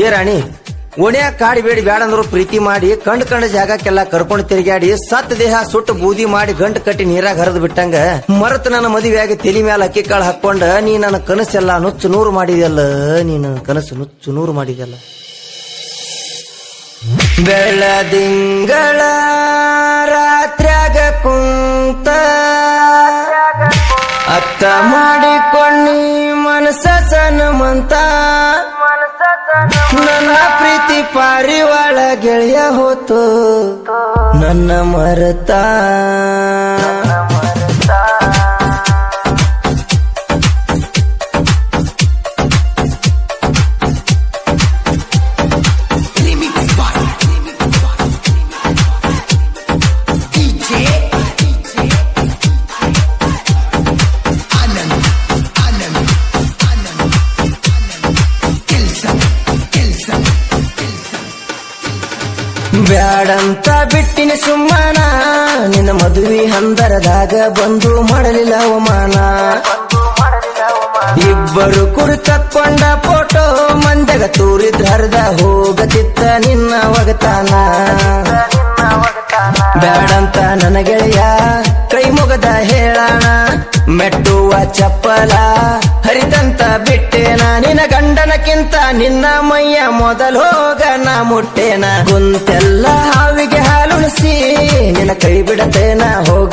ಏ ರಾಣಿ ಓಣ್ಯಾಗ ಕಾಡಿಬೇಡಿ ಬ್ಯಾಡಂದ್ರು ಪ್ರೀತಿ ಮಾಡಿ ಕಂಡ ಜಾಗಕ್ಕೆಲ್ಲ ಕರ್ಕೊಂಡು ತಿರುಗಾಡಿ ಸತ್ ದೇಹ ಸುಟ್ಟು ಬೂದಿ ಮಾಡಿ ಗಂಟು ಕಟ್ಟಿ ನೀರಾಗ ಹರಿದು ಬಿಟ್ಟಂಗ ಮರತ್ ನನ್ನ ಮದುವೆಯಾಗಿ ತಲಿ ಮ್ಯಾಲ ಅಕ್ಕಿ ಕಾಳು ಹಾಕೊಂಡ ನೀ ನನ್ನ ಕನಸೆಲ್ಲ ನುಚ್ಚು ನೂರು ಮಾಡಿದೆಯಲ್ಲ, ನೀನು ಕನಸು ನುಚ್ಚು ನೂರು ಮಾಡಿದೆಯಲ್ಲ. ಬೆಳದಿಂಗಳ ರಾತ್ರ್ಯಾಗ ಕುಂತ ಅತ್ತ ಮಾಡಿಕೊಂಡಿ ಮನಸ ಸನಮಂತ ನನ್ನ ಪ್ರೀತಿ ಪಾರಿವಾಳ ಗೆಳೆಯ ಹೋತು ನನ್ನ ಮರತ. ಬ್ಯಾಡಂತ ಬಿಟ್ಟಿನ ಸುಮ್ಮನ ನಿನ್ನ ಮದುವೆ ಹಂದರದಾಗ ಬಂದು ಮಾಡಲಿಲ್ಲ ಅವಮಾನ. ಇಬ್ಬರು ಕುಡಿ ತಕ್ಕೊಂಡ ಫೋಟೋ ಮಂದಗ ತೂರಿದ್ರ ಹರಿದ ಹೋಗತಿತ್ತ ನಿನ್ನ ಒಗತಾನ. ಬ್ಯಾಡಂತ ನನ್ನ ಗೆಳೆಯ ಕೈ ಮುಗದ ಹೇಳಣ ಮೆಟ್ಟುವ ಚಪ್ಪಲ ಹರಿದಂತ ಬಿಟ್ಟೇನ ನಿನ್ನ ಗಂಡನಕ್ಕಿಂತ ನಿನ್ನ ಮೈಯ ಮೊದಲು ಹೋಗ ನಾ ಮುಟ್ಟೇನ. ಕುಂತೆಲ್ಲ ಹಾವಿಗೆ ಹಾಲುಣಿಸಿ ನಿನ್ನ ಕೈ ಬಿಡತೇನ ಹೋಗ